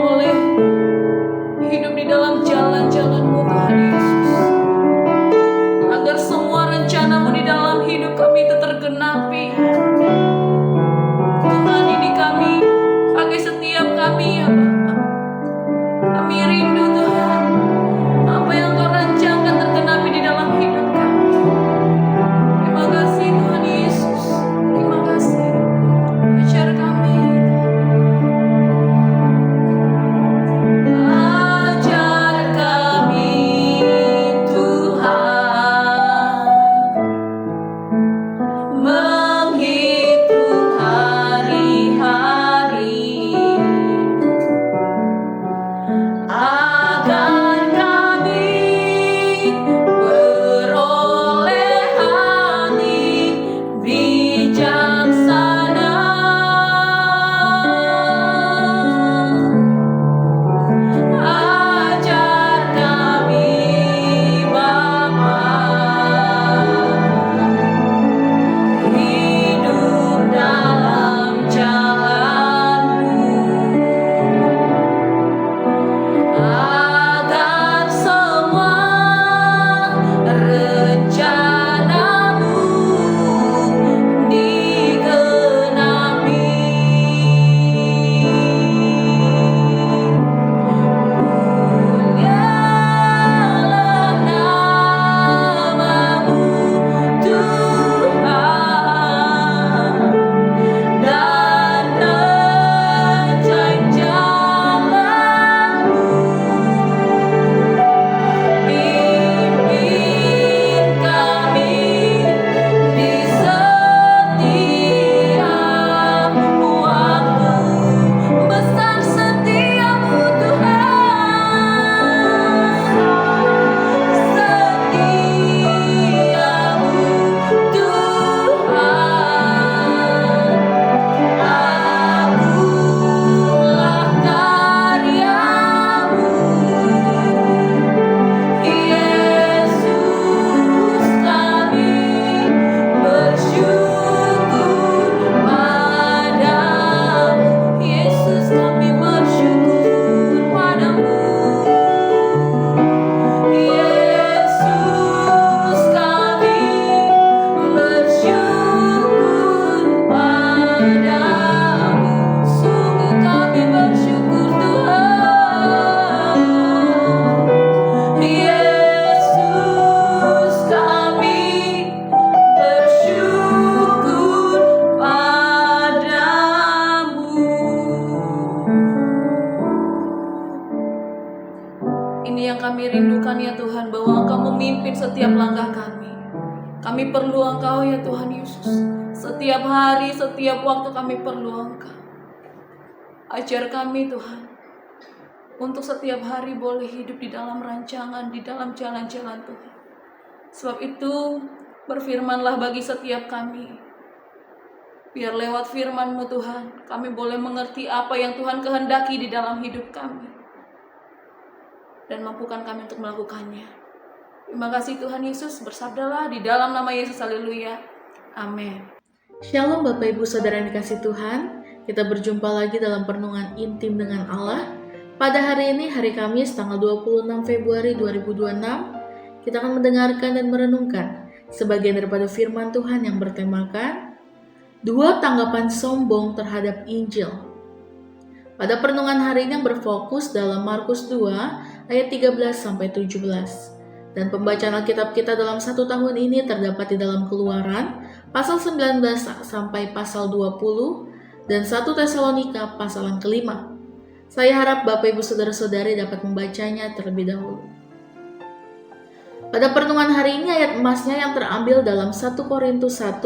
boleh hidup di dalam jalan-jalan-Mu Tuhan Yesus. Agar semua rencana-Mu di dalam hidup kami itu tergenapi. Tuhan, ini kami, pakai setiap kami ya Bapa. Kami rindu Tuhan, apa yang Kau rancangkan tergenapi di dalam hidup kami. Terima kasih Tuhan Yesus. Terima kasih. Ajar kami. Ajar kami Tuhan, menghitung hari-hari, agar kami beroleh hati bijaksana. Ajar kami Bapa, hidup dalam jalan-Mu, agar semua rencana-Mu digenapi. Mulialah nama-Mu Tuhan, dan ajaib jalan-Mu. Pimpin kami di setiap waktu, besar setiap-Mu Tuhan, setiap-Mu Tuhan. Akulah karya-Mu, Yesus, kami bersyukur padamu. Yesus, kami bersyukur padamu. Yesus, kami bersyukur padamu. Sungguh kami bersyukur Tuhan. Yesus, kami bersyukur padamu. Ini yang kami rindukan ya Tuhan, bahwa Engkau memimpin setiap langkah kami. Kami perlu Engkau ya Tuhan Yesus. Setiap hari, setiap waktu kami perlu Engkau. Ajar kami Tuhan, untuk setiap hari boleh hidup di dalam rancangan, di dalam jalan-jalan Tuhan. Sebab itu, berfirmanlah bagi setiap kami. Biar lewat firman-Mu Tuhan, kami boleh mengerti apa yang Tuhan kehendaki di dalam hidup kami. Dan mampukan kami untuk melakukannya. Terima kasih Tuhan Yesus, bersabdalah di dalam nama Yesus, haleluya. Amin. Shalom Bapak Ibu Saudara yang dikasih Tuhan. Kita berjumpa lagi dalam perenungan intim dengan Allah. Pada hari ini, hari Kamis tanggal 26 Februari 2026, kita akan mendengarkan dan merenungkan sebagian daripada firman Tuhan yang bertemakan 2 tanggapan sombong terhadap Injil. Pada perenungan hari ini yang berfokus dalam Markus 2 ayat 13-17. Dan pembacaan Alkitab kita dalam 1 tahun ini terdapat di dalam Keluaran pasal 19 sampai pasal 20 dan 1 Tesalonika pasal yang kelima. Saya harap Bapak Ibu Saudara-saudari dapat membacanya terlebih dahulu. Pada perenungan hari ini ayat emasnya yang terambil dalam 1 Korintus 1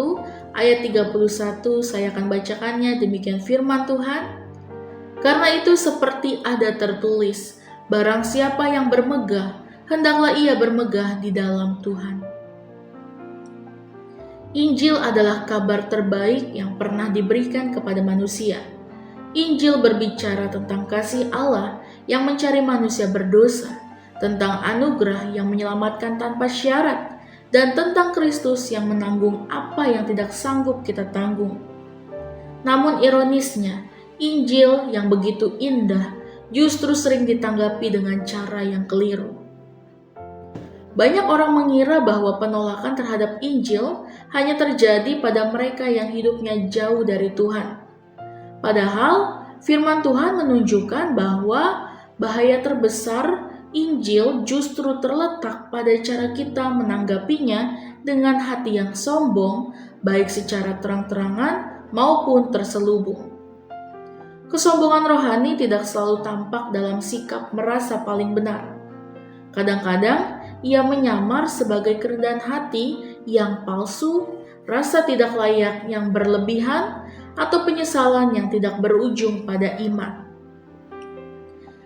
ayat 31, saya akan bacakannya. Demikian firman Tuhan. Karena itu seperti ada tertulis, barang siapa yang bermegah, hendaklah ia bermegah di dalam Tuhan. Injil adalah kabar terbaik yang pernah diberikan kepada manusia. Injil berbicara tentang kasih Allah yang mencari manusia berdosa, tentang anugerah yang menyelamatkan tanpa syarat, dan tentang Kristus yang menanggung apa yang tidak sanggup kita tanggung. Namun ironisnya, Injil yang begitu indah justru sering ditanggapi dengan cara yang keliru. Banyak orang mengira bahwa penolakan terhadap Injil hanya terjadi pada mereka yang hidupnya jauh dari Tuhan. Padahal firman Tuhan menunjukkan bahwa bahaya terbesar Injil justru terletak pada cara kita menanggapinya dengan hati yang sombong, baik secara terang-terangan maupun terselubung. Kesombongan rohani tidak selalu tampak dalam sikap merasa paling benar. Kadang-kadang ia menyamar sebagai kerendahan hati yang palsu, rasa tidak layak yang berlebihan, atau penyesalan yang tidak berujung pada iman.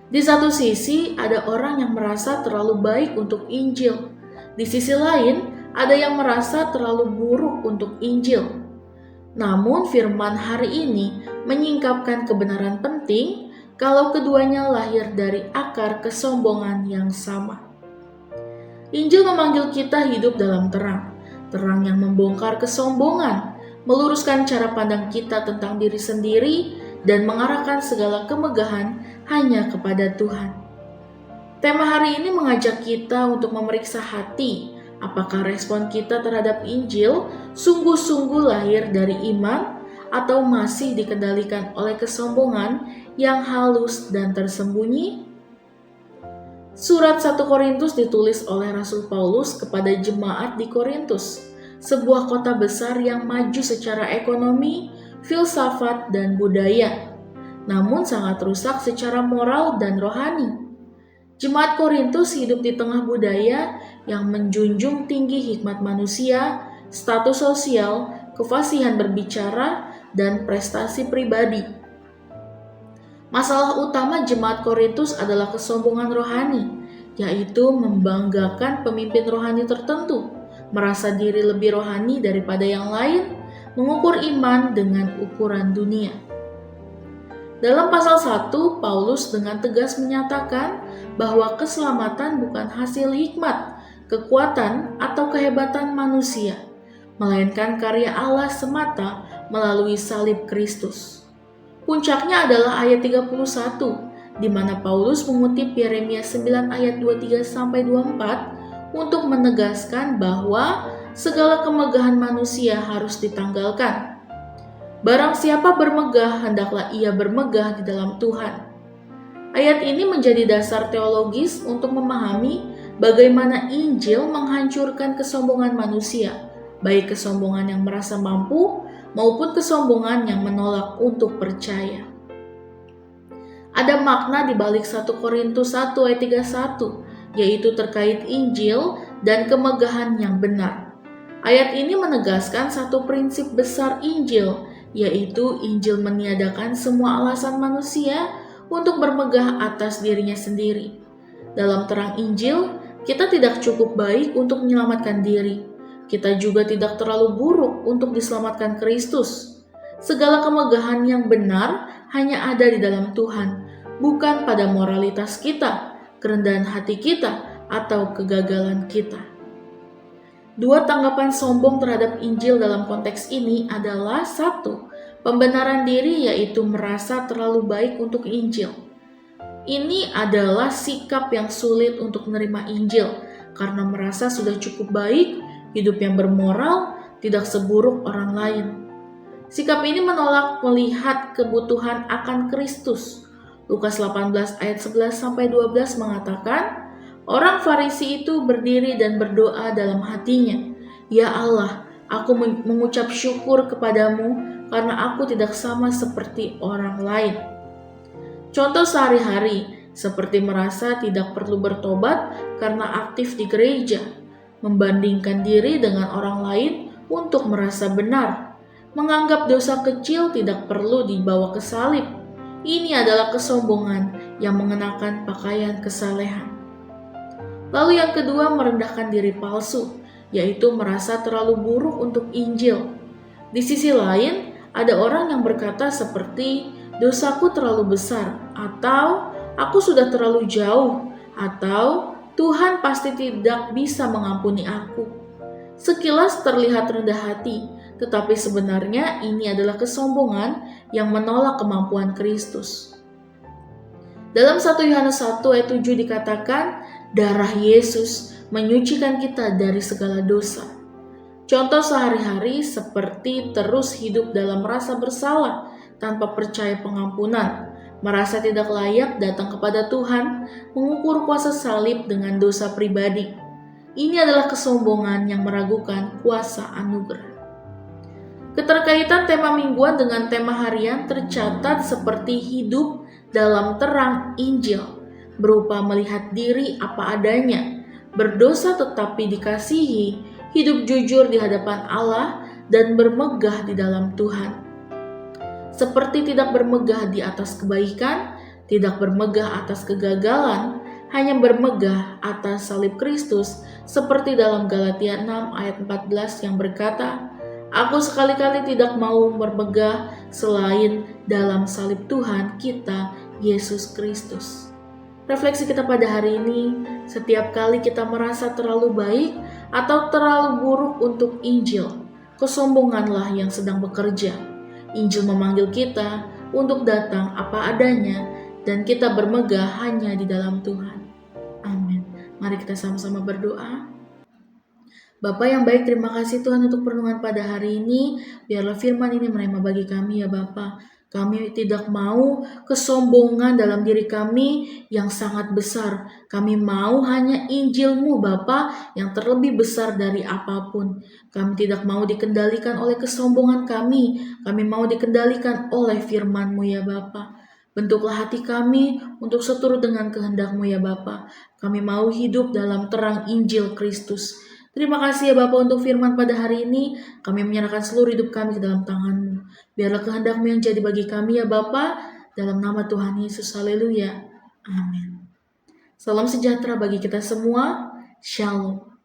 Di satu sisi, ada orang yang merasa terlalu baik untuk Injil. Di sisi lain, ada yang merasa terlalu buruk untuk Injil. Namun, firman hari ini menyingkapkan kebenaran penting kalau keduanya lahir dari akar kesombongan yang sama. Injil memanggil kita hidup dalam terang, terang yang membongkar kesombongan, meluruskan cara pandang kita tentang diri sendiri, dan mengarahkan segala kemegahan hanya kepada Tuhan. Tema hari ini mengajak kita untuk memeriksa hati, apakah respon kita terhadap Injil sungguh-sungguh lahir dari iman atau masih dikendalikan oleh kesombongan yang halus dan tersembunyi? Surat 1 Korintus ditulis oleh Rasul Paulus kepada jemaat di Korintus, sebuah kota besar yang maju secara ekonomi, filsafat, dan budaya, namun sangat rusak secara moral dan rohani. Jemaat Korintus hidup di tengah budaya yang menjunjung tinggi hikmat manusia, status sosial, kefasihan berbicara, dan prestasi pribadi. Masalah utama jemaat Korintus adalah kesombongan rohani, yaitu membanggakan pemimpin rohani tertentu, merasa diri lebih rohani daripada yang lain, mengukur iman dengan ukuran dunia. Dalam pasal 1, Paulus dengan tegas menyatakan bahwa keselamatan bukan hasil hikmat, kekuatan, atau kehebatan manusia, melainkan karya Allah semata melalui salib Kristus. Puncaknya adalah ayat 31, di mana Paulus mengutip Yeremia 9 ayat 23-24 untuk menegaskan bahwa segala kemegahan manusia harus ditanggalkan. Barang siapa bermegah, hendaklah ia bermegah di dalam Tuhan. Ayat ini menjadi dasar teologis untuk memahami bagaimana Injil menghancurkan kesombongan manusia, baik kesombongan yang merasa mampu maupun kesombongan yang menolak untuk percaya. Ada makna di balik 1 Korintus 1 ayat 31, yaitu terkait Injil dan kemegahan yang benar. Ayat ini menegaskan satu prinsip besar Injil, yaitu Injil meniadakan semua alasan manusia untuk bermegah atas dirinya sendiri. Dalam terang Injil, kita tidak cukup baik untuk menyelamatkan diri. Kita juga tidak terlalu buruk untuk diselamatkan Kristus. Segala kemegahan yang benar hanya ada di dalam Tuhan, bukan pada moralitas kita, kerendahan hati kita, atau kegagalan kita. Dua tanggapan sombong terhadap Injil dalam konteks ini adalah: 1, pembenaran diri, yaitu merasa terlalu baik untuk Injil. Ini adalah sikap yang sulit untuk menerima Injil karena merasa sudah cukup baik, hidup yang bermoral, tidak seburuk orang lain. Sikap ini menolak melihat kebutuhan akan Kristus. Lukas 18 ayat 11-12 mengatakan, orang Farisi itu berdiri dan berdoa dalam hatinya, "Ya Allah, aku mengucap syukur kepadamu karena aku tidak sama seperti orang lain." Contoh sehari-hari, seperti merasa tidak perlu bertobat karena aktif di gereja, membandingkan diri dengan orang lain untuk merasa benar, menganggap dosa kecil tidak perlu dibawa ke salib. Ini adalah kesombongan yang mengenakan pakaian kesalehan. Lalu yang kedua, merendahkan diri palsu, yaitu merasa terlalu buruk untuk Injil. Di sisi lain, ada orang yang berkata seperti, "Dosaku terlalu besar," atau "Aku sudah terlalu jauh," atau "Tuhan pasti tidak bisa mengampuni aku." Sekilas terlihat rendah hati, tetapi sebenarnya ini adalah kesombongan yang menolak kemampuan Kristus. Dalam 1 Yohanes 1 ayat 7 dikatakan, darah Yesus menyucikan kita dari segala dosa. Contoh sehari-hari seperti terus hidup dalam rasa bersalah tanpa percaya pengampunan, merasa tidak layak datang kepada Tuhan, mengukur kuasa salib dengan dosa pribadi. Ini adalah kesombongan yang meragukan kuasa anugerah. Keterkaitan tema mingguan dengan tema harian tercatat seperti hidup dalam terang Injil, berupa melihat diri apa adanya, berdosa tetapi dikasihi, hidup jujur di hadapan Allah, dan bermegah di dalam Tuhan. Seperti tidak bermegah di atas kebaikan, tidak bermegah atas kegagalan, hanya bermegah atas salib Kristus, seperti dalam Galatia 6 ayat 14 yang berkata, "Aku sekali-kali tidak mau bermegah selain dalam salib Tuhan kita, Yesus Kristus." Refleksi kita pada hari ini, setiap kali kita merasa terlalu baik atau terlalu buruk untuk Injil, kesombonganlah yang sedang bekerja. Injil memanggil kita untuk datang apa adanya dan kita bermegah hanya di dalam Tuhan. Amin. Mari kita sama-sama berdoa. Bapa yang baik, terima kasih Tuhan untuk perenungan pada hari ini. Biarlah firman ini merema bagi kami ya Bapa. Kami tidak mau kesombongan dalam diri kami yang sangat besar. Kami mau hanya Injil-Mu Bapa yang terlebih besar dari apapun. Kami tidak mau dikendalikan oleh kesombongan kami. Kami mau dikendalikan oleh firman-Mu ya Bapa. Bentuklah hati kami untuk seturut dengan kehendak-Mu ya Bapa. Kami mau hidup dalam terang Injil Kristus. Terima kasih ya Bapa untuk firman pada hari ini. Kami menyerahkan seluruh hidup kami ke dalam tangan-Mu. Biarlah kehendak-Mu yang jadi bagi kami ya Bapa. Dalam nama Tuhan Yesus, haleluya. Amin. Salam sejahtera bagi kita semua. Shalom.